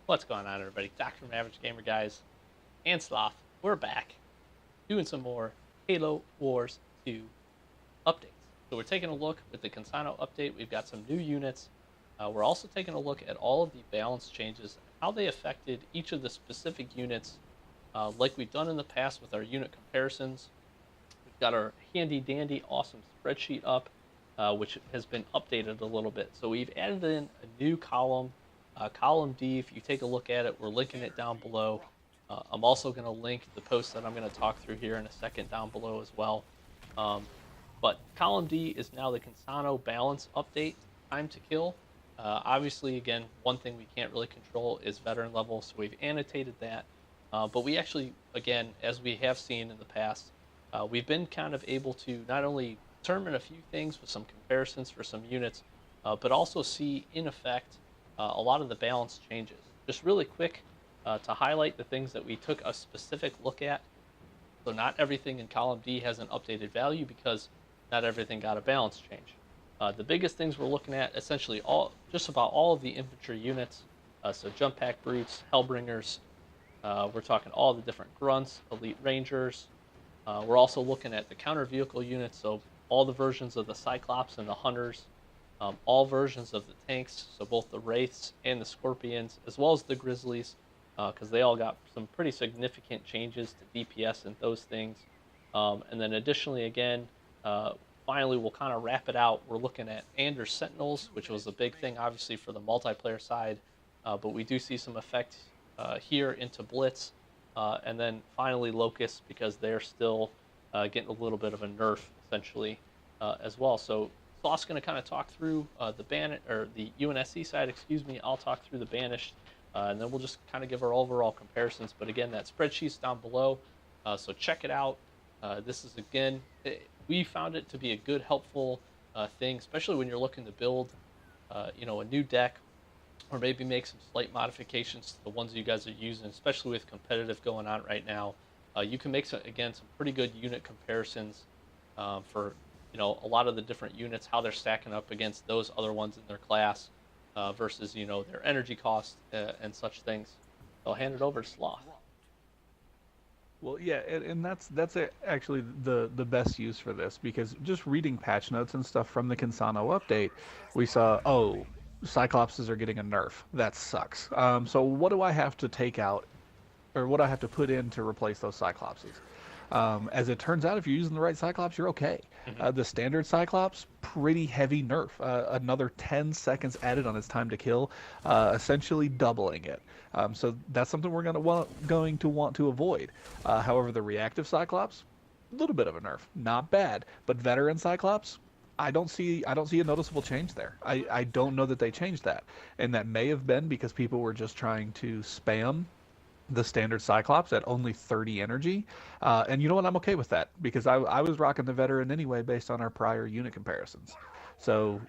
What's going on, everybody? Dr. Average Gamer guys and Sloth, we're back doing some more Halo Wars 2 updates. So we're taking a look with the Kinsano update. We've got some new units. We're also taking a look at all of the balance changes, how they affected each of the specific units, like we've done in the past with our unit comparisons. We've got our handy dandy awesome spreadsheet up, which has been updated a little bit. So we've added in a new column, column D. If you take a look at it, we're linking it down below. I'm also going to link the post that I'm going to talk through here in a second down below as well. But column D is now the Kinsano balance update, time to kill. Obviously, again, one thing we can't really control is veteran level, so we've annotated that. But we actually, again, as we have seen in the past, we've been kind of able to not only determine a few things with some comparisons for some units, but also see in effect a lot of the balance changes. Just really quick to highlight the things that we took a specific look at. So not everything in column D has an updated value because not everything got a balance change. The biggest things we're looking at, essentially just about all of the infantry units. So jump pack brutes, hellbringers. We're talking all the different grunts, elite rangers. We're also looking at the counter vehicle units, so all the versions of the Cyclops and the Hunters, all versions of the tanks, so both the Wraiths and the Scorpions, as well as the Grizzlies, because they all got some pretty significant changes to DPS and those things. And then additionally, again, finally, we'll kind of wrap it out. We're looking at Anders Sentinels, which was a big thing, obviously, for the multiplayer side, but we do see some effect here into Blitz. And then finally Locusts, because they're still getting a little bit of a nerf essentially as well. So Sloth's going to kind of talk through the UNSC side. Excuse me. I'll talk through the Banished, and then we'll just kind of give our overall comparisons. But again, that spreadsheet's down below, so check it out. This is we found it to be a good, helpful thing, especially when you're looking to build, a new deck, or maybe make some slight modifications to the ones you guys are using, especially with competitive going on right now. You can make some pretty good unit comparisons for a lot of the different units, how they're stacking up against those other ones in their class versus their energy cost and such things. I'll hand it over to Sloth. Well, yeah, and actually the best use for this because just reading patch notes and stuff from the Kinsano update, we saw Cyclopses are getting a nerf. That sucks. So what do I have to take out, or what do I have to put in to replace those Cyclopses? As it turns out, if you're using the right Cyclops, you're okay. Mm-hmm. The standard Cyclops, pretty heavy nerf. Another 10 seconds added on its time to kill, essentially doubling it. So that's something we're going to want to avoid. However, the reactive Cyclops, a little bit of a nerf, not bad. But veteran Cyclops, I don't see a noticeable change there. I don't know that they changed that, and that may have been because people were just trying to spam the standard Cyclops at only 30 energy. And you know what? I'm okay with that because I was rocking the veteran anyway based on our prior unit comparisons. So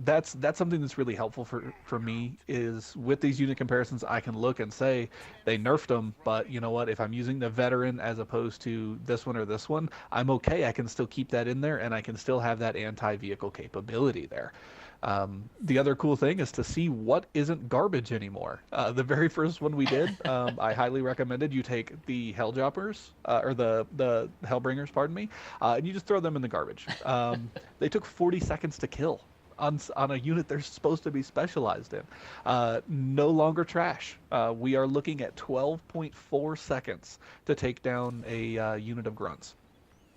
that's something that's really helpful for me is with these unit comparisons, I can look and say they nerfed them, but you know what? If I'm using the veteran as opposed to this one or this one, I'm okay. I can still keep that in there and I can still have that anti-vehicle capability there. The other cool thing is to see what isn't garbage anymore. The very first one we did, I highly recommended you take the Helljoppers, or the Hellbringers, pardon me, and you just throw them in the garbage. They took 40 seconds to kill on a unit they're supposed to be specialized in. No longer trash. We are looking at 12.4 seconds to take down a unit of grunts.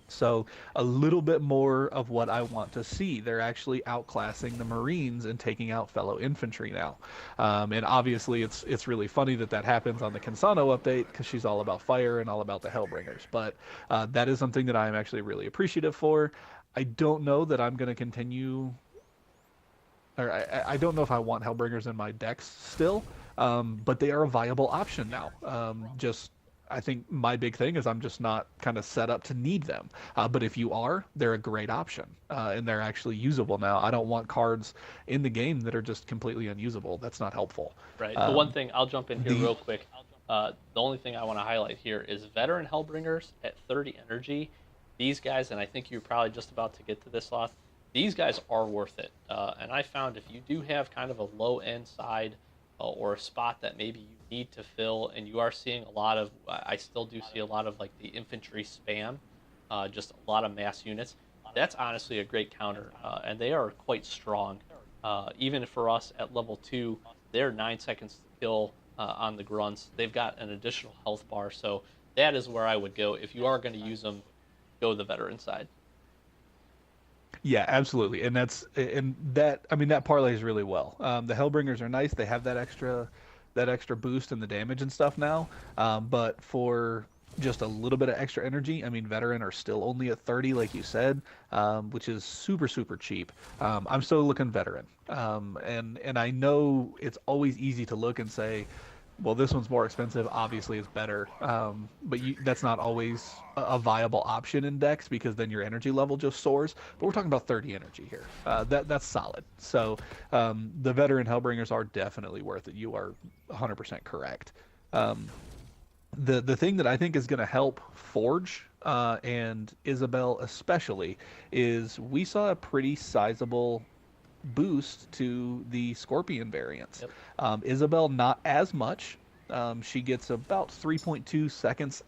So a little bit more of what I want to see. They're actually outclassing the Marines and taking out fellow infantry now. And obviously it's really funny that happens on the Kinsano update because she's all about fire and all about the Hellbringers. But that is something that I'm actually really appreciative for. I don't know that I'm going to continue, or I don't know if I want Hellbringers in my decks still, but they are a viable option now. I think my big thing is I'm just not kind of set up to need them. But if you are, they're a great option, and they're actually usable now. I don't want cards in the game that are just completely unusable. That's not helpful. Right. The one thing, I'll jump in here real quick. The only thing I want to highlight here is veteran Hellbringers at 30 energy. These guys, and I think you're probably just about to get to this, Sloth, these guys are worth it. And I found if you do have kind of a low end side or a spot that maybe you need to fill, and you are seeing a lot of, I still do see a lot of like the infantry spam, just a lot of mass units. That's honestly a great counter, and they are quite strong. Even for us at level 2, they're 9 seconds to kill on the grunts. They've got an additional health bar, so that is where I would go. If you are going to use them, go the veteran side. Yeah, absolutely, and that I mean that parlays really well. The Hellbringers are nice; they have that extra boost in the damage and stuff now. But for just a little bit of extra energy, I mean, veteran are still only at 30, like you said, which is super cheap. I'm still looking veteran, and I know it's always easy to look and say, well, this one's more expensive. Obviously, it's better. That's not always a viable option in decks because then your energy level just soars. But we're talking about 30 energy here. That's solid. So the veteran Hellbringers are definitely worth it. You are 100% correct. The thing that I think is going to help Forge and Isabel especially is we saw a pretty sizable boost to the Scorpion variants. Yep. Isabel, not as much. She gets about 3.2 seconds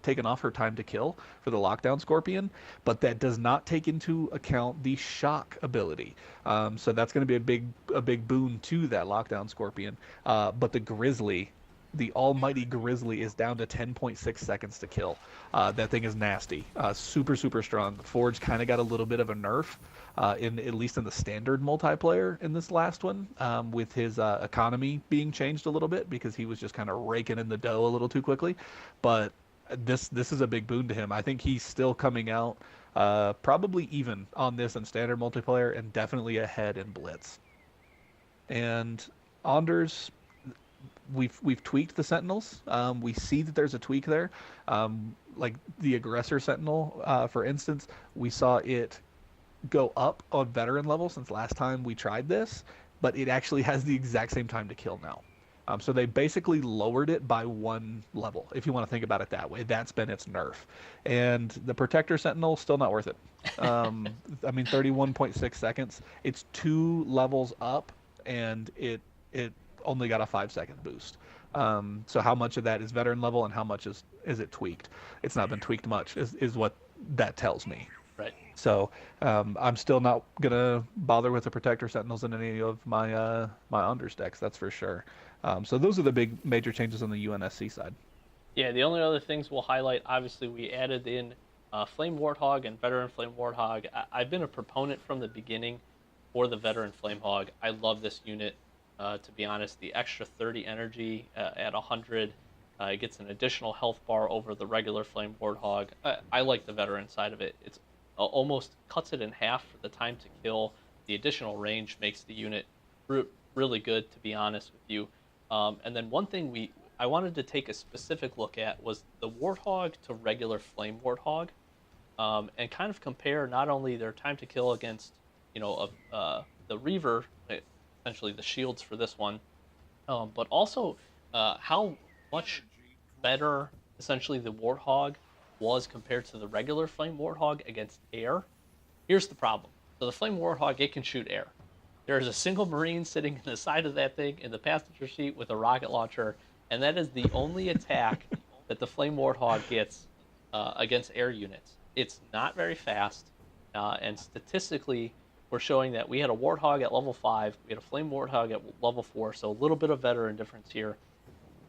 taken off her time to kill for the Lockdown Scorpion, but that does not take into account the shock ability. So that's going to be a big boon to that Lockdown Scorpion. But the Grizzly, the almighty Grizzly, is down to 10.6 seconds to kill. That thing is nasty. Super strong. Forge kind of got a little bit of a nerf, at least in the standard multiplayer in this last one, with his economy being changed a little bit because he was just kind of raking in the dough a little too quickly. But this is a big boon to him. I think he's still coming out probably even on this in standard multiplayer and definitely ahead in Blitz. And Anders, we've tweaked the Sentinels. We see that there's a tweak there. Like the Aggressor Sentinel, for instance, we saw it go up on veteran level since last time we tried this, but it actually has the exact same time to kill now. So they basically lowered it by 1 level, if you want to think about it that way. That's been its nerf. And the Protector Sentinel, still not worth it. I mean, 31.6 seconds. It's 2 levels up, and it only got a 5-second boost. So how much of that is veteran level and how much is it tweaked? It's not been tweaked much, is what that tells me. Right. So I'm still not gonna bother with the Protector Sentinels in any of my my Unders decks, that's for sure. So those are the big major changes on the UNSC side. Yeah, the only other things we'll highlight, obviously, we added in Flame Warthog and Veteran Flame Warthog. I've been a proponent from the beginning for the Veteran Flame Hog. I love this unit. To be honest, the extra 30 energy at 100, it gets an additional health bar over the regular Flame Warthog. I like the Veteran side of it. It's almost cuts it in half for the time to kill. The additional range makes the unit really good, to be honest with you. And then one thing I wanted to take a specific look at was the Warthog to regular Flame Warthog, and kind of compare not only their time to kill against, the Reaver, essentially the shields for this one, but also how much better essentially the Warthog was compared to the regular Flame Warthog against air. Here's the problem. So the Flame Warthog, it can shoot air. There's a single Marine sitting in the side of that thing in the passenger seat with a rocket launcher, and that is the only attack that the Flame Warthog gets against air units. It's not very fast, and statistically, we're showing that we had a Warthog at level 5, we had a Flame Warthog at level 4, so a little bit of veteran difference here.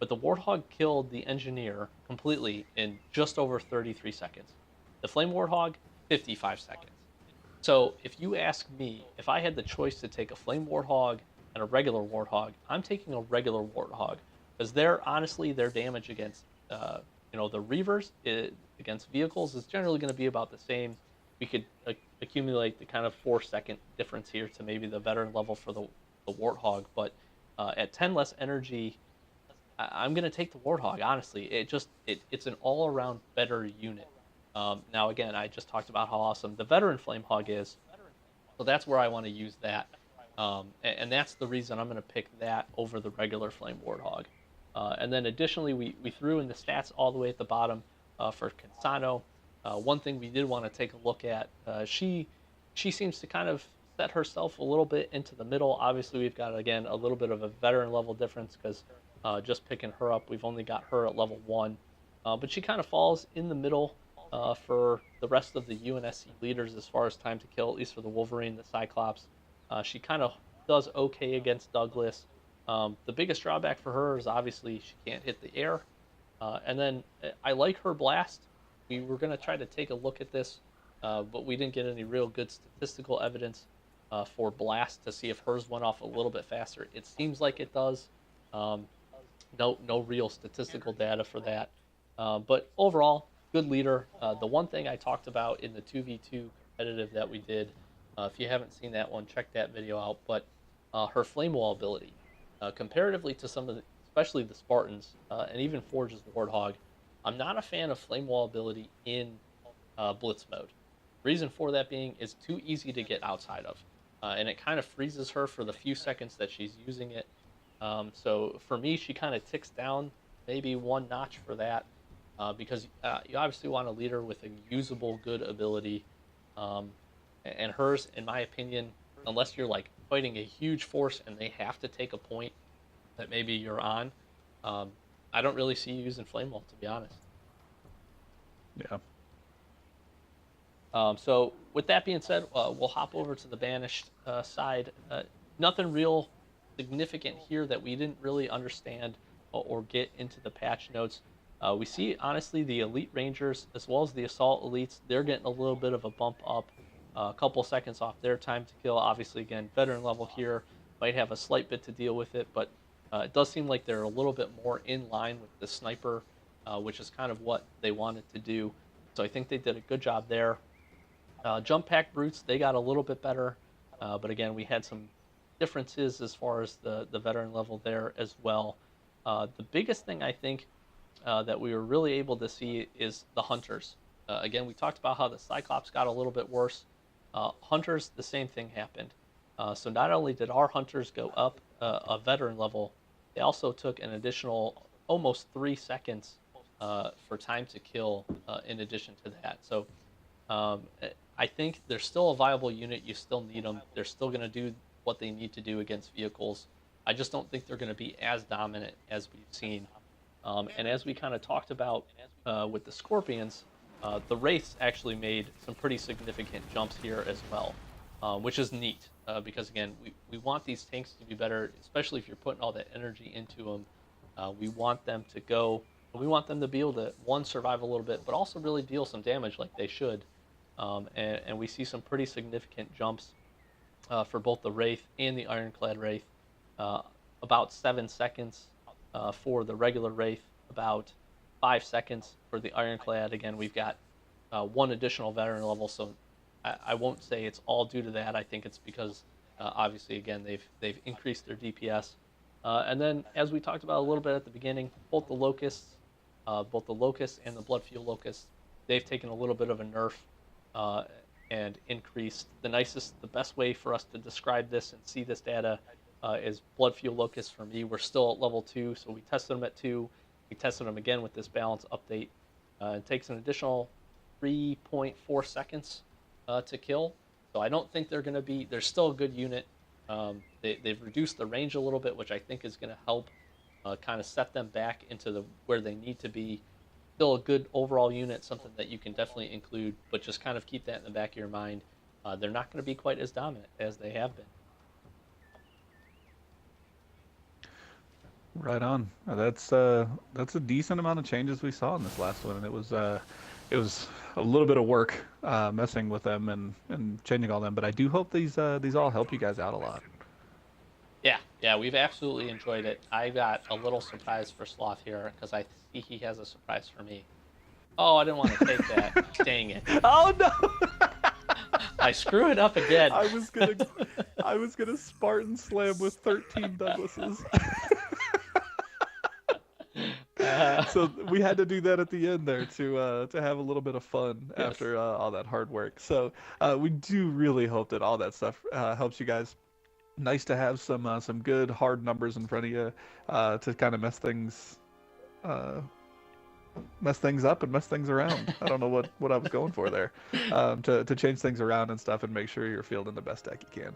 But the Warthog killed the Engineer completely in just over 33 seconds. The Flame Warthog, 55 seconds. So if you ask me, if I had the choice to take a Flame Warthog and a regular Warthog, I'm taking a regular Warthog. Because honestly, their damage against, the Reavers, against vehicles is generally going to be about the same. We could accumulate the kind of 4-second difference here to maybe the veteran level for the Warthog. But at 10 less energy, I'm going to take the Warthog, honestly. It's an all-around better unit. Now, again, I just talked about how awesome the Veteran Flame Hog is, so that's where I want to use that. And that's the reason I'm going to pick that over the regular Flame Warthog. And then additionally, we threw in the stats all the way at the bottom for Kinsano. One thing we did want to take a look at, she seems to kind of set herself a little bit into the middle. Obviously, we've got, again, a little bit of a veteran level difference because just picking her up, we've only got her at level 1. But she kind of falls in the middle for the rest of the UNSC leaders as far as time to kill, at least for the Wolverine, the Cyclops. She kind of does okay against Douglas. The biggest drawback for her is obviously she can't hit the air. And then I like her blast. We were going to try to take a look at this, but we didn't get any real good statistical evidence for blast to see if hers went off a little bit faster. It seems like it does. No real statistical data for that. But overall, good leader. The one thing I talked about in the 2v2 competitive that we did, if you haven't seen that one, check that video out. But her flame wall ability, comparatively to some of the, especially the Spartans, and even Forge's Warthog, I'm not a fan of flame wall ability in Blitz mode. Reason for that being is too easy to get outside of, and it kind of freezes her for the few seconds that she's using it. So for me, she kind of ticks down maybe one notch for that, because you obviously want a leader with a usable, good ability, and hers, in my opinion, unless you're like fighting a huge force and they have to take a point that maybe you're on, I don't really see you using flame wall, to be honest. Yeah. So with that being said, we'll hop over to the Banished side. Nothing real significant here that we didn't really understand or get into the patch notes. We see, honestly, the Elite Rangers as well as the Assault Elites, they're getting a little bit of a bump up, a couple seconds off their time to kill. Obviously, again, veteran level here, might have a slight bit to deal with it, but it does seem like they're a little bit more in line with the Sniper, which is kind of what they wanted to do. So I think they did a good job there. Jump Pack Brutes, they got a little bit better, but again, we had some differences as far as the veteran level there as well. The biggest thing I think that we were really able to see is the Hunters. Again, we talked about how the Cyclops got a little bit worse. Hunters, the same thing happened. So not only did our Hunters go up a veteran level, they also took an additional almost 3 seconds for time to kill in addition to that. So I think they're still a viable unit. You still need them. They're still going to do what they need to do against vehicles. I just don't think they're going to be as dominant as we've seen. And as we kind of talked about with the Scorpions, the Wraiths actually made some pretty significant jumps here as well, which is neat because, again, we want these tanks to be better, especially if you're putting all that energy into them. We want them to go, we want them to be able to, one, survive a little bit, but also really deal some damage like they should. And we see some pretty significant jumps for both the Wraith and the Ironclad Wraith. About 7 seconds for the regular Wraith, about 5 seconds for the Ironclad. Again, we've got one additional veteran level, so I won't say it's all due to that. I think it's because, obviously, again, they've increased their DPS. And then, as we talked about a little bit at the beginning, both the Locusts and the Blood Fuel Locusts, they've taken a little bit of a nerf and increased. The best way for us to describe this and see this data is Blood Fuel Locusts. For me, we're still at level 2, so we tested them at 2. We tested them again with this balance update. It takes an additional 3.4 seconds to kill. So I don't think they're still a good unit. They've reduced the range a little bit, which I think is going to help kind of set them back into where they need to be. Still a good overall unit, something that you can definitely include, but just kind of keep that in the back of your mind. They're not going to be quite as dominant as they have been. Right on. That's a decent amount of changes we saw in this last one, and it was a little bit of work messing with them and changing all them. But I do hope these all help you guys out a lot. Yeah, we've absolutely enjoyed it. I got a little surprise for Sloth here because I see he has a surprise for me. Oh, I didn't want to take that. Dang it. Oh no! I screw it up again. I was gonna Spartan slam with 13 Douglases. So we had to do that at the end there to have a little bit of fun after all that hard work. So we do really hope that all that stuff helps you guys. Nice to have some good hard numbers in front of you to kind of mess things mess things up and mess things around. I don't know what I was going for there. To change things around and stuff and make sure you're fielding the best deck you can.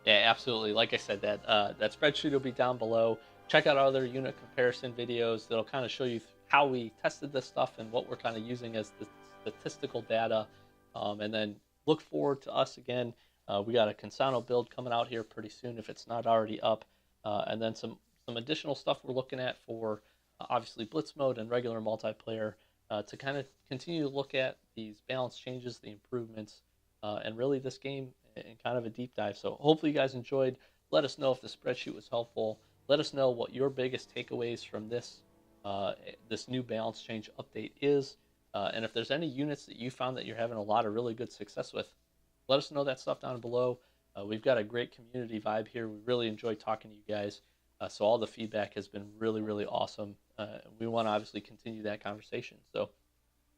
Yeah, absolutely. Like I said, that spreadsheet will be down below. Check out our other unit comparison videos that'll kind of show you how we tested this stuff and what we're kind of using as the statistical data. And then look forward to us again. We got a Kinsano build coming out here pretty soon if it's not already up. And then some additional stuff we're looking at for obviously Blitz mode and regular multiplayer to kind of continue to look at these balance changes, the improvements, and really this game in kind of a deep dive. So hopefully you guys enjoyed. Let us know if the spreadsheet was helpful. Let us know what your biggest takeaways from this this new balance change update is. And if there's any units that you found that you're having a lot of really good success with, let us know that stuff down below. We've got a great community vibe here. We really enjoy talking to you guys. So all the feedback has been really, really awesome. We want to obviously continue that conversation. So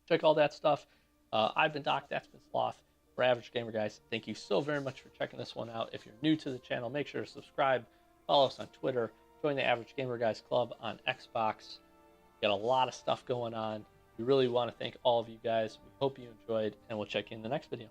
check all that stuff. I've been Doc, that's been Sloth. For Average Gamer Guys, thank you so very much for checking this one out. If you're new to the channel, make sure to subscribe, follow us on Twitter, join the Average Gamer Guys Club on Xbox. Got a lot of stuff going on. We really want to thank all of you guys. We hope you enjoyed, and we'll check you in the next video.